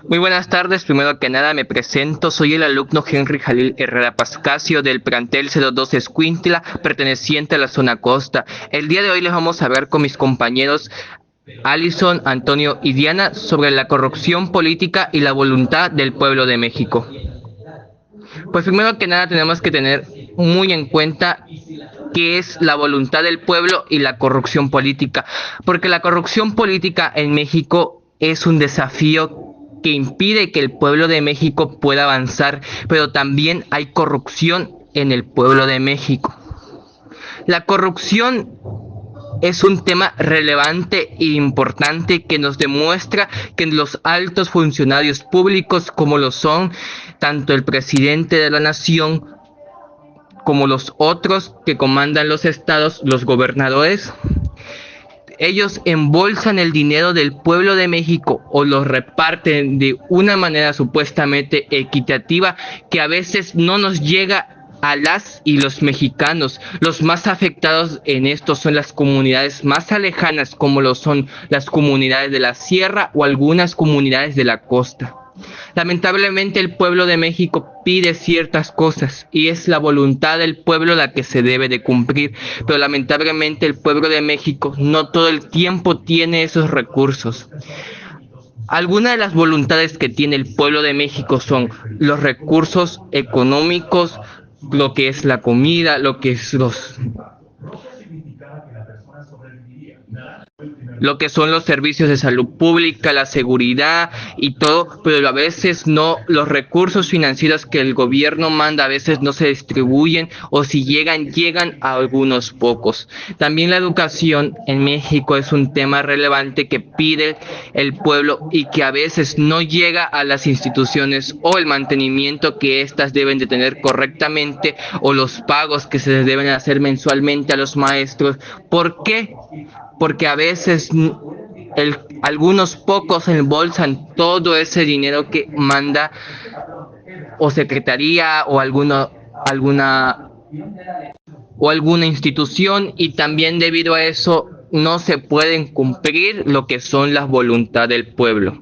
Muy buenas tardes, primero que nada me presento, soy el alumno Henry Jalil Herrera Pascasio del plantel 02 Escuintla, perteneciente a la zona costa. El día de hoy les vamos a hablar con mis compañeros Alison, Antonio y Diana sobre la corrupción política y la voluntad del pueblo de México. Pues primero que nada tenemos que tener muy en cuenta qué es la voluntad del pueblo y la corrupción política, porque la corrupción política en México es un desafío que impide que el pueblo de México pueda avanzar, pero también hay corrupción en el pueblo de México. La corrupción es un tema relevante e importante que nos demuestra que los altos funcionarios públicos, como lo son tanto el presidente de la nación como los otros que comandan los estados, los gobernadores, ellos embolsan el dinero del pueblo de México o lo reparten de una manera supuestamente equitativa que a veces no nos llega a las y los mexicanos. Los más afectados en esto son las comunidades más alejanas, como lo son las comunidades de la sierra o algunas comunidades de la costa. Lamentablemente el pueblo de México pide ciertas cosas y es la voluntad del pueblo la que se debe de cumplir, pero lamentablemente el pueblo de México no todo el tiempo tiene esos recursos. Algunas de las voluntades que tiene el pueblo de México son los recursos económicos, lo que es la comida, lo que es lo que son los servicios de salud pública, la seguridad y todo, pero a veces no, los recursos financieros que el gobierno manda a veces no se distribuyen o si llegan a algunos pocos. También la educación en México es un tema relevante que pide el pueblo y que a veces no llega a las instituciones o el mantenimiento que éstas deben de tener correctamente o los pagos que se les deben hacer mensualmente a los maestros. ¿Por qué? Porque a veces algunos pocos embolsan todo ese dinero que manda o secretaría o alguna institución, y también debido a eso no se pueden cumplir lo que son las voluntades del pueblo.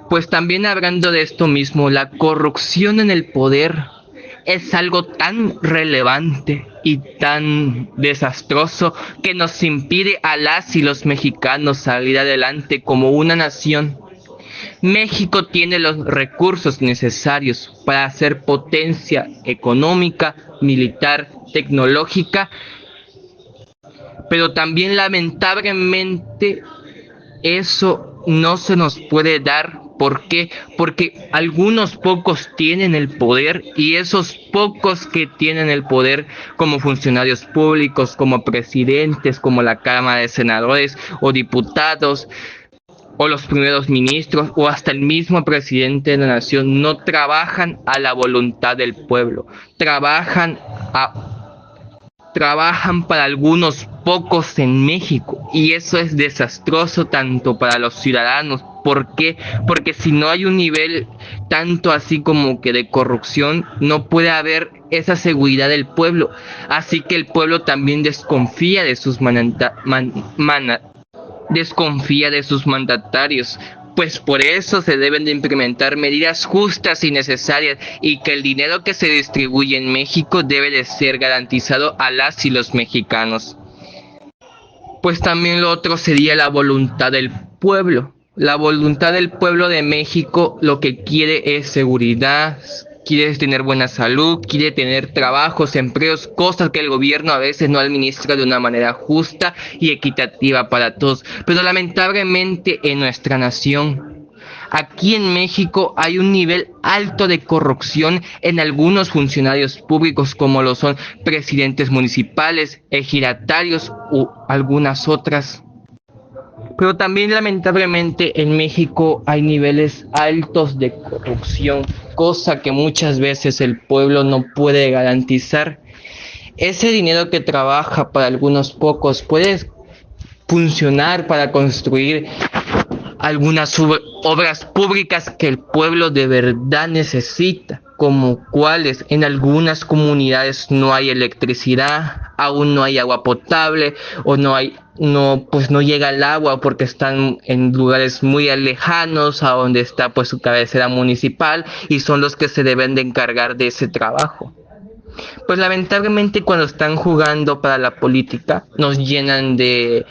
Pues también hablando de esto mismo, la corrupción en el poder es algo tan relevante y tan desastroso que nos impide a las y los mexicanos salir adelante como una nación. México tiene los recursos necesarios para ser potencia económica, militar, tecnológica, pero también lamentablemente eso no se nos puede dar. ¿Por qué? Porque algunos pocos tienen el poder y esos pocos que tienen el poder como funcionarios públicos, como presidentes, como la Cámara de Senadores o diputados o los primeros ministros o hasta el mismo presidente de la nación no trabajan a la voluntad del pueblo, trabajan para algunos pocos en México, y eso es desastroso tanto para los ciudadanos. ¿Por qué? Porque si no hay un nivel tanto así como que de corrupción, no puede haber esa seguridad del pueblo. Así que el pueblo también desconfía de sus mandatarios. Pues por eso se deben de implementar medidas justas y necesarias, y que el dinero que se distribuye en México debe de ser garantizado a las y los mexicanos. Pues también lo otro sería la voluntad del pueblo. La voluntad del pueblo de México lo que quiere es seguridad, quiere tener buena salud, quiere tener trabajos, empleos, cosas que el gobierno a veces no administra de una manera justa y equitativa para todos. Pero lamentablemente en nuestra nación, aquí en México, hay un nivel alto de corrupción en algunos funcionarios públicos, como lo son presidentes municipales, ejidatarios u algunas otras. Pero también lamentablemente en México hay niveles altos de corrupción, cosa que muchas veces el pueblo no puede garantizar. Ese dinero que trabaja para algunos pocos puede funcionar para construir algunas obras públicas que el pueblo de verdad necesita, como cuáles. En algunas comunidades no hay electricidad, aún no hay agua potable o pues no llega el agua porque están en lugares muy lejanos a donde está pues su cabecera municipal y son los que se deben de encargar de ese trabajo. Pues lamentablemente cuando están jugando para la política nos llenan de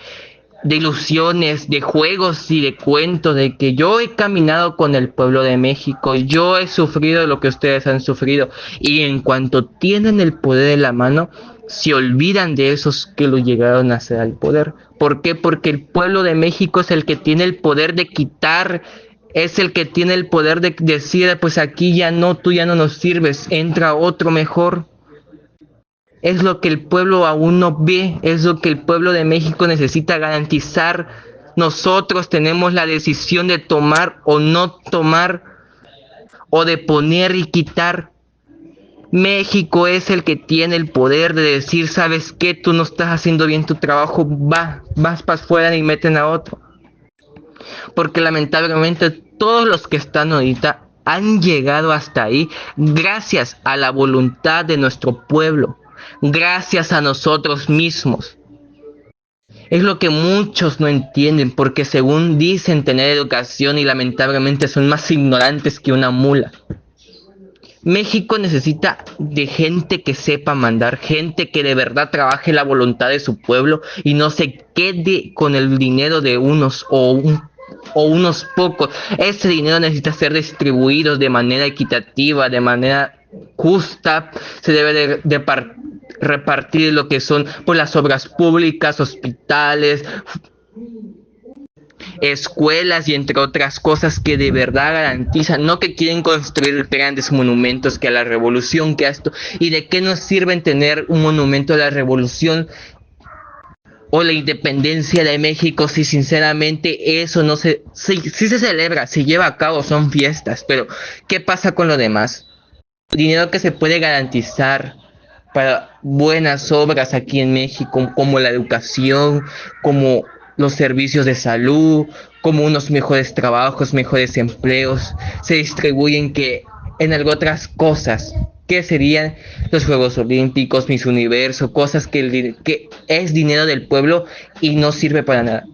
ilusiones, de juegos y de cuentos de que yo he caminado con el pueblo de México, yo he sufrido lo que ustedes han sufrido y en cuanto tienen el poder en la mano, se olvidan de esos que lo llegaron a hacer al poder. ¿Por qué? Porque el pueblo de México es el que tiene el poder de quitar, es el que tiene el poder de decir, pues aquí ya no, tú ya no nos sirves, entra otro mejor. Es lo que el pueblo aún no ve, es lo que el pueblo de México necesita garantizar. Nosotros tenemos la decisión de tomar o no tomar, o de poner y quitar. México es el que tiene el poder de decir, ¿sabes qué? Tú no estás haciendo bien tu trabajo, vas para afuera y meten a otro. Porque lamentablemente todos los que están ahorita han llegado hasta ahí gracias a la voluntad de nuestro pueblo, gracias a nosotros mismos. Es lo que muchos no entienden porque según dicen tener educación y lamentablemente son más ignorantes que una mula. México necesita de gente que sepa mandar, gente que de verdad trabaje la voluntad de su pueblo y no se quede con el dinero de unos o unos pocos. Ese dinero necesita ser distribuido de manera equitativa, de manera justa. Se debe de repartir lo que son pues, las obras públicas, hospitales, escuelas y entre otras cosas que de verdad garantizan, no que quieren construir grandes monumentos que a la revolución, que a esto, y de qué nos sirven tener un monumento a la revolución o la independencia de México si sinceramente eso no sí se celebra, se lleva a cabo, son fiestas, pero ¿qué pasa con lo demás? Dinero que se puede garantizar para buenas obras aquí en México, como la educación, como los servicios de salud, como unos mejores trabajos, mejores empleos, se distribuyen que en algo otras cosas, que serían los Juegos Olímpicos, Miss Universo, cosas que es dinero del pueblo y no sirve para nada.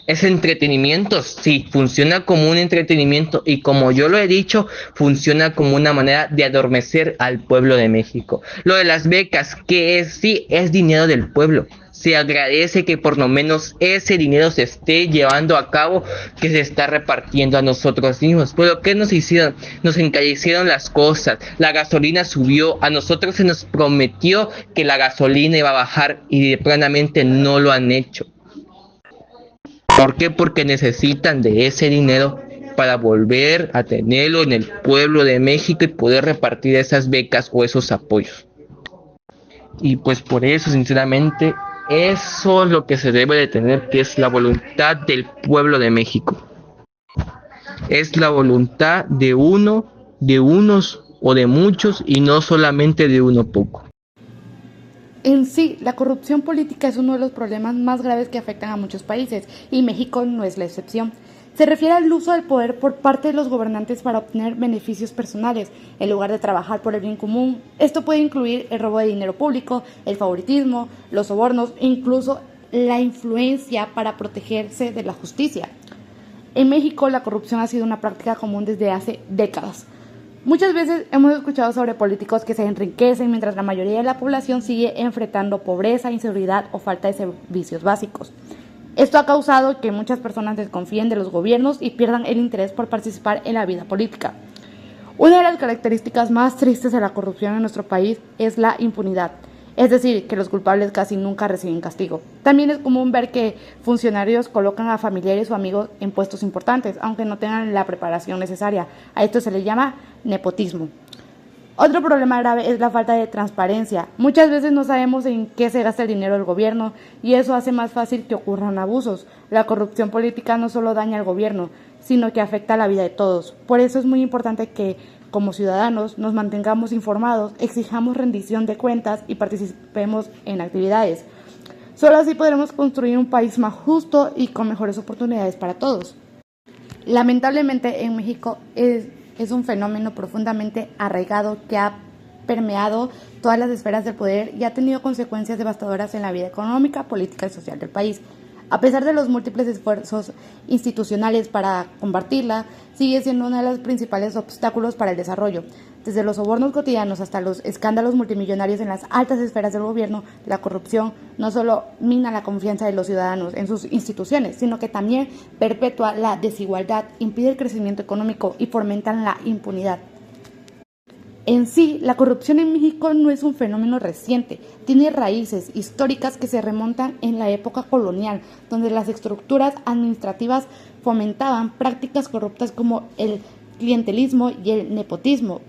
Es entretenimiento, sí, funciona como un entretenimiento y como yo lo he dicho, funciona como una manera de adormecer al pueblo de México. Lo de las becas, que es, sí, es dinero del pueblo. Se agradece que por lo menos ese dinero se esté llevando a cabo, que se está repartiendo a nosotros mismos. Pero ¿qué nos hicieron? Nos encarecieron las cosas, la gasolina subió, a nosotros se nos prometió que la gasolina iba a bajar y de plenamente no lo han hecho. ¿Por qué? Porque necesitan de ese dinero para volver a tenerlo en el pueblo de México y poder repartir esas becas o esos apoyos. Y pues por eso, sinceramente, eso es lo que se debe de tener, que es la voluntad del pueblo de México. Es la voluntad de uno, de unos o de muchos y no solamente de uno poco. En sí, la corrupción política es uno de los problemas más graves que afectan a muchos países, y México no es la excepción. Se refiere al uso del poder por parte de los gobernantes para obtener beneficios personales, en lugar de trabajar por el bien común. Esto puede incluir el robo de dinero público, el favoritismo, los sobornos e incluso la influencia para protegerse de la justicia. En México, la corrupción ha sido una práctica común desde hace décadas. Muchas veces hemos escuchado sobre políticos que se enriquecen mientras la mayoría de la población sigue enfrentando pobreza, inseguridad o falta de servicios básicos. Esto ha causado que muchas personas desconfíen de los gobiernos y pierdan el interés por participar en la vida política. Una de las características más tristes de la corrupción en nuestro país es la impunidad, es decir, que los culpables casi nunca reciben castigo. También es común ver que funcionarios colocan a familiares o amigos en puestos importantes, aunque no tengan la preparación necesaria. A esto se le llama nepotismo. Otro problema grave es la falta de transparencia. Muchas veces no sabemos en qué se gasta el dinero del gobierno y eso hace más fácil que ocurran abusos. La corrupción política no solo daña al gobierno, sino que afecta a la vida de todos. Por eso es muy importante que, como ciudadanos, nos mantengamos informados, exijamos rendición de cuentas y participemos en actividades. Solo así podremos construir un país más justo y con mejores oportunidades para todos. Lamentablemente en México es un fenómeno profundamente arraigado que ha permeado todas las esferas del poder y ha tenido consecuencias devastadoras en la vida económica, política y social del país. A pesar de los múltiples esfuerzos institucionales para combatirla, sigue siendo uno de los principales obstáculos para el desarrollo. Desde los sobornos cotidianos hasta los escándalos multimillonarios en las altas esferas del gobierno, la corrupción no solo mina la confianza de los ciudadanos en sus instituciones, sino que también perpetúa la desigualdad, impide el crecimiento económico y fomenta la impunidad. En sí, la corrupción en México no es un fenómeno reciente, tiene raíces históricas que se remontan en la época colonial, donde las estructuras administrativas fomentaban prácticas corruptas como el clientelismo y el nepotismo.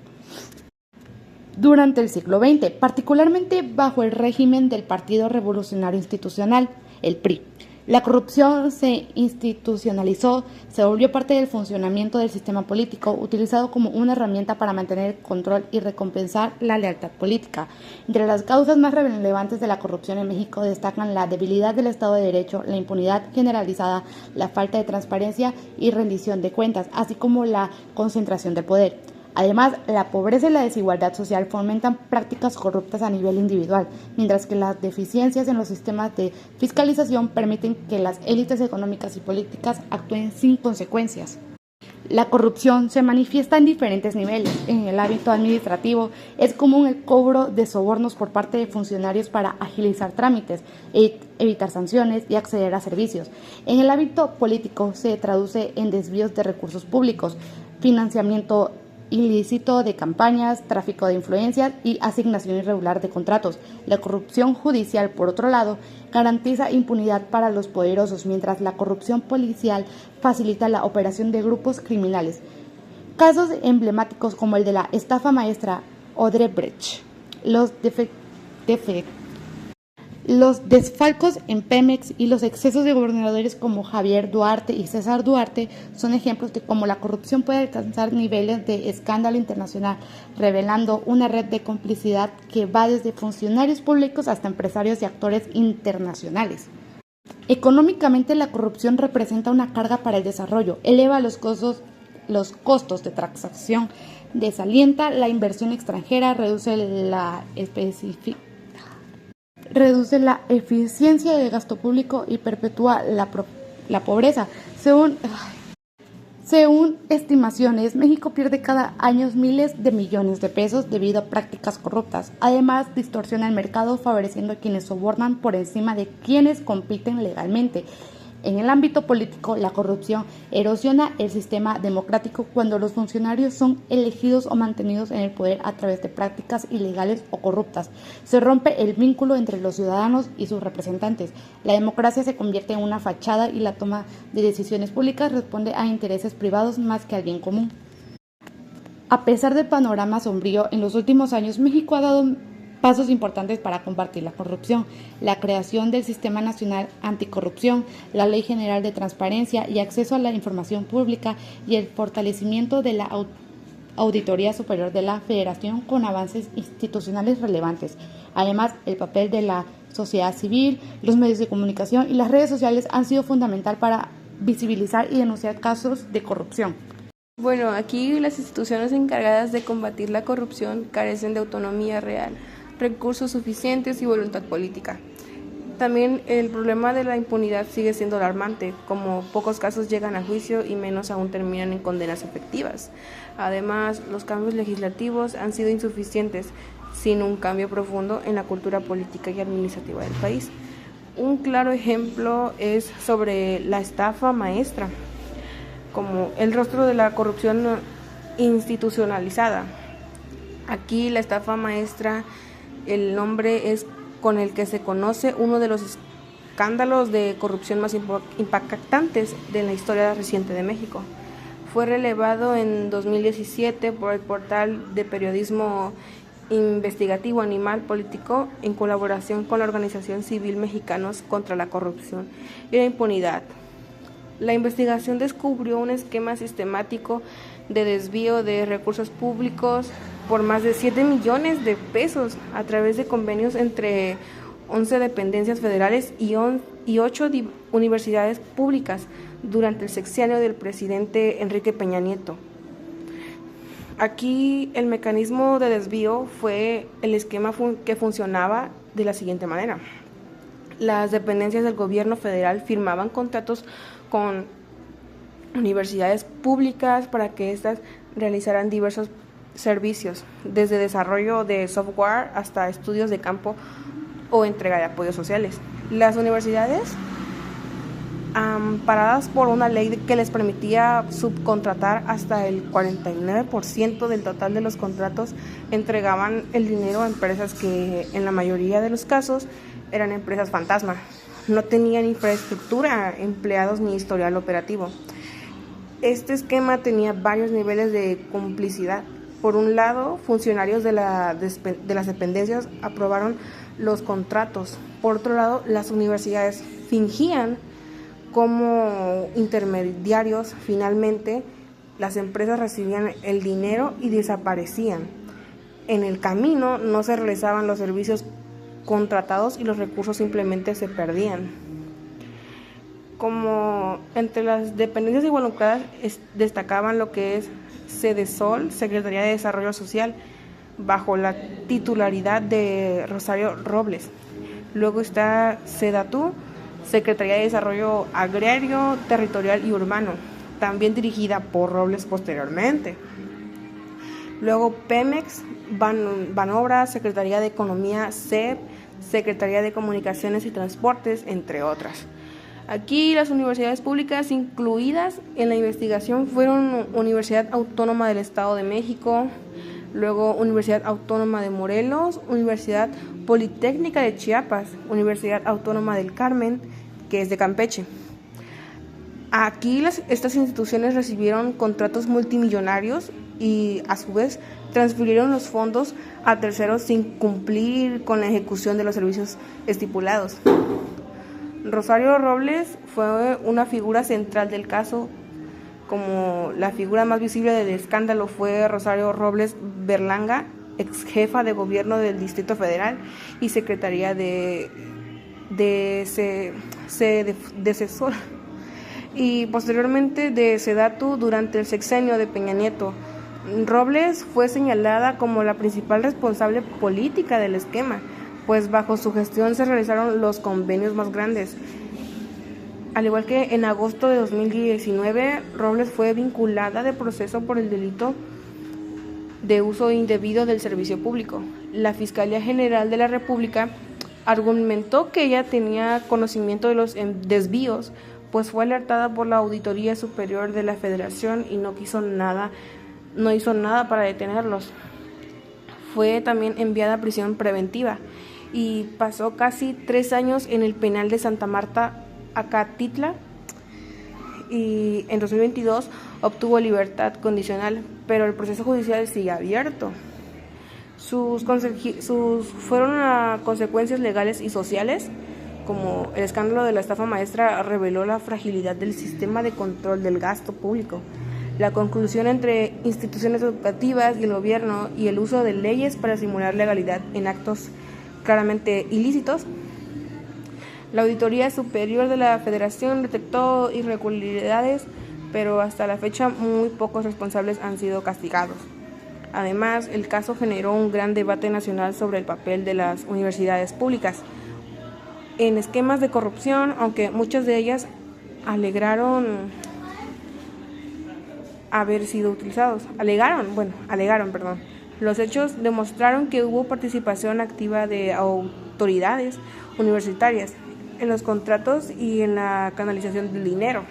Durante el siglo XX, particularmente bajo el régimen del Partido Revolucionario Institucional, el PRI, la corrupción se institucionalizó, se volvió parte del funcionamiento del sistema político, utilizado como una herramienta para mantener el control y recompensar la lealtad política. Entre las causas más relevantes de la corrupción en México destacan la debilidad del Estado de Derecho, la impunidad generalizada, la falta de transparencia y rendición de cuentas, así como la concentración de poder. Además, la pobreza y la desigualdad social fomentan prácticas corruptas a nivel individual, mientras que las deficiencias en los sistemas de fiscalización permiten que las élites económicas y políticas actúen sin consecuencias. La corrupción se manifiesta en diferentes niveles. En el ámbito administrativo es común el cobro de sobornos por parte de funcionarios para agilizar trámites, evitar sanciones y acceder a servicios. En el ámbito político se traduce en desvíos de recursos públicos, financiamiento ilícito de campañas, tráfico de influencias y asignación irregular de contratos. La corrupción judicial, por otro lado, garantiza impunidad para los poderosos, mientras la corrupción policial facilita la operación de grupos criminales. Casos emblemáticos como el de la estafa maestra Odebrecht, los desfalcos en Pemex y los excesos de gobernadores como Javier Duarte y César Duarte son ejemplos de cómo la corrupción puede alcanzar niveles de escándalo internacional, revelando una red de complicidad que va desde funcionarios públicos hasta empresarios y actores internacionales. Económicamente, la corrupción representa una carga para el desarrollo, eleva los costos de transacción, desalienta la inversión extranjera, reduce la eficiencia del gasto público y perpetúa la pobreza. Según estimaciones, México pierde cada año miles de millones de pesos debido a prácticas corruptas. Además, distorsiona el mercado favoreciendo a quienes sobornan por encima de quienes compiten legalmente. En el ámbito político, la corrupción erosiona el sistema democrático cuando los funcionarios son elegidos o mantenidos en el poder a través de prácticas ilegales o corruptas. Se rompe el vínculo entre los ciudadanos y sus representantes. La democracia se convierte en una fachada y la toma de decisiones públicas responde a intereses privados más que al bien común. A pesar del panorama sombrío, en los últimos años México ha dado pasos importantes para combatir la corrupción: la creación del Sistema Nacional Anticorrupción, la Ley General de Transparencia y Acceso a la Información Pública y el fortalecimiento de la Auditoría Superior de la Federación con avances institucionales relevantes. Además, el papel de la sociedad civil, los medios de comunicación y las redes sociales han sido fundamental para visibilizar y denunciar casos de corrupción. Bueno, aquí las instituciones encargadas de combatir la corrupción carecen de autonomía real, recursos suficientes y voluntad política. También el problema de la impunidad sigue siendo alarmante, como pocos casos llegan a juicio y menos aún terminan en condenas efectivas. Además, los cambios legislativos han sido insuficientes, sin un cambio profundo en la cultura política y administrativa del país. Un claro ejemplo es sobre la estafa maestra, como el rostro de la corrupción institucionalizada. Aquí la estafa maestra, el nombre es con el que se conoce uno de los escándalos de corrupción más impactantes de la historia reciente de México. Fue relevado en 2017 por el portal de periodismo investigativo Animal Político en colaboración con la Organización Civil Mexicanos contra la Corrupción y la Impunidad. La investigación descubrió un esquema sistemático de desvío de recursos públicos por más de 7 millones de pesos a través de convenios entre 11 dependencias federales y 8 universidades públicas durante el sexenio del presidente Enrique Peña Nieto. Aquí el mecanismo de desvío fue el esquema que funcionaba de la siguiente manera. Las dependencias del gobierno federal firmaban contratos con universidades públicas para que éstas realizaran diversos servicios, desde desarrollo de software hasta estudios de campo o entrega de apoyos sociales. Las universidades, amparadas por una ley que les permitía subcontratar hasta el 49% del total de los contratos, entregaban el dinero a empresas que en la mayoría de los casos eran empresas fantasma. No tenían infraestructura, empleados ni historial operativo. Este esquema tenía varios niveles de complicidad. Por un lado, funcionarios de las dependencias aprobaron los contratos. Por otro lado, las universidades fingían como intermediarios. Finalmente, las empresas recibían el dinero y desaparecían. En el camino no se realizaban los servicios contratados y los recursos simplemente se perdían. Como entre las dependencias involucradas destacaban lo que es Sedesol, Secretaría de Desarrollo Social, bajo la titularidad de Rosario Robles. Luego está Sedatu, Secretaría de Desarrollo Agrario, Territorial y Urbano, también dirigida por Robles posteriormente. Luego Pemex, Banobras, Secretaría de Economía, SEP, Secretaría de Comunicaciones y Transportes, entre otras. Aquí las universidades públicas incluidas en la investigación fueron Universidad Autónoma del Estado de México, luego Universidad Autónoma de Morelos, Universidad Politécnica de Chiapas, Universidad Autónoma del Carmen, que es de Campeche. Aquí estas instituciones recibieron contratos multimillonarios y a su vez transfirieron los fondos a terceros sin cumplir con la ejecución de los servicios estipulados. Rosario Robles fue una figura central del caso. Como la figura más visible del escándalo fue Rosario Robles Berlanga, ex jefa de gobierno del Distrito Federal y secretaria de Cesol, y posteriormente de Sedatu durante el sexenio de Peña Nieto. Robles fue señalada como la principal responsable política del esquema, pues bajo su gestión se realizaron los convenios más grandes. Al igual que en agosto de 2019, Robles fue vinculada de proceso por el delito de uso indebido del servicio público. La Fiscalía General de la República argumentó que ella tenía conocimiento de los desvíos, pues fue alertada por la Auditoría Superior de la Federación y no hizo nada para detenerlos. Fue también enviada a prisión preventiva y pasó casi 3 años en el penal de Santa Marta, Acatitla, y en 2022 obtuvo libertad condicional, pero el proceso judicial sigue abierto. Fueron a consecuencias legales y sociales, como el escándalo de la estafa maestra reveló la fragilidad del sistema de control del gasto público, la conclusión entre instituciones educativas y el gobierno y el uso de leyes para simular legalidad en actos claramente ilícitos. La Auditoría Superior de la Federación detectó irregularidades, pero hasta la fecha muy pocos responsables han sido castigados. Además, el caso generó un gran debate nacional sobre el papel de las universidades públicas en esquemas de corrupción, aunque muchas de ellas alegaron haber sido utilizados. Alegaron. Los hechos demostraron que hubo participación activa de autoridades universitarias en los contratos y en la canalización del dinero.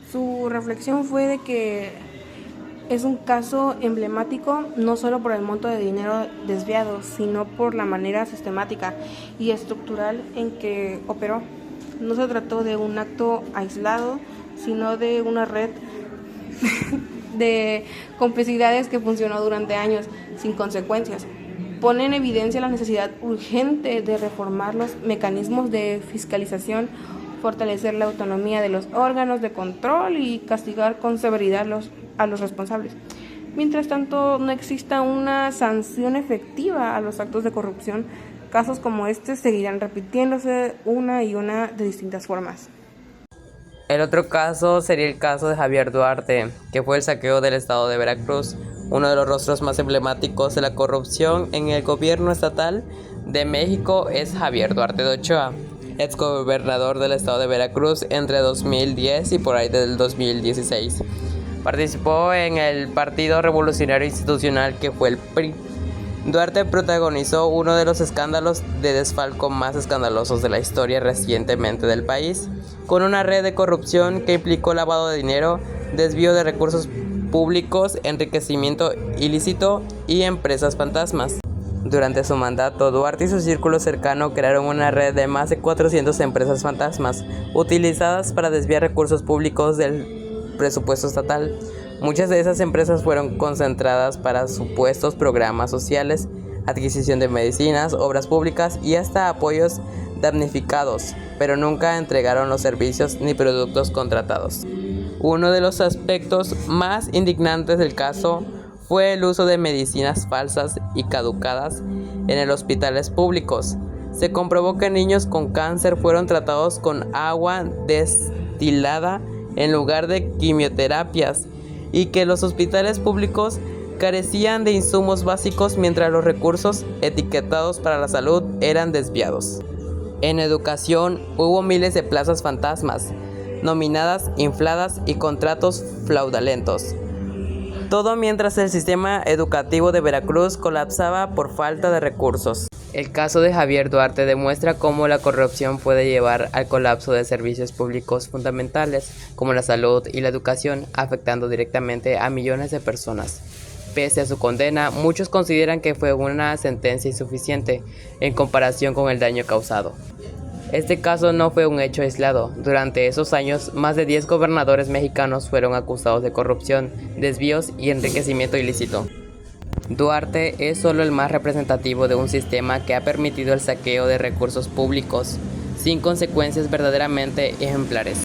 Su reflexión fue de que es un caso emblemático no solo por el monto de dinero desviado, sino por la manera sistemática y estructural en que operó. No se trató de un acto aislado, sino de una red de complicidades que funcionó durante años sin consecuencias. Pone en evidencia la necesidad urgente de reformar los mecanismos de fiscalización, fortalecer la autonomía de los órganos de control y castigar con severidad a los responsables. Mientras tanto, no exista una sanción efectiva a los actos de corrupción, casos como este seguirán repitiéndose una y una de distintas formas. El otro caso sería el caso de Javier Duarte, que fue el saqueo del estado de Veracruz, uno de los rostros más emblemáticos de la corrupción en el gobierno estatal de México es Javier Duarte de Ochoa, exgobernador del estado de Veracruz entre 2010 y por ahí del 2016. Participó en el Partido Revolucionario Institucional, que fue el PRI. Duarte protagonizó uno de los escándalos de desfalco más escandalosos de la historia recientemente del país, con una red de corrupción que implicó lavado de dinero, desvío de recursos públicos, enriquecimiento ilícito y empresas fantasmas. Durante su mandato, Duarte y su círculo cercano crearon una red de más de 400 empresas fantasmas, utilizadas para desviar recursos públicos del presupuesto estatal. Muchas de esas empresas fueron concentradas para supuestos programas sociales, adquisición de medicinas, obras públicas y hasta apoyos damnificados, pero nunca entregaron los servicios ni productos contratados. Uno de los aspectos más indignantes del caso fue el uso de medicinas falsas y caducadas en los hospitales públicos. Se comprobó que niños con cáncer fueron tratados con agua destilada en lugar de quimioterapias y que los hospitales públicos carecían de insumos básicos mientras los recursos etiquetados para la salud eran desviados. En educación hubo miles de plazas fantasmas, nominadas infladas y contratos fraudulentos. Todo mientras el sistema educativo de Veracruz colapsaba por falta de recursos. El caso de Javier Duarte demuestra cómo la corrupción puede llevar al colapso de servicios públicos fundamentales, como la salud y la educación, afectando directamente a millones de personas. Pese a su condena, muchos consideran que fue una sentencia insuficiente en comparación con el daño causado. Este caso no fue un hecho aislado. Durante esos años, más de 10 gobernadores mexicanos fueron acusados de corrupción, desvíos y enriquecimiento ilícito. Duarte es solo el más representativo de un sistema que ha permitido el saqueo de recursos públicos, sin consecuencias verdaderamente ejemplares.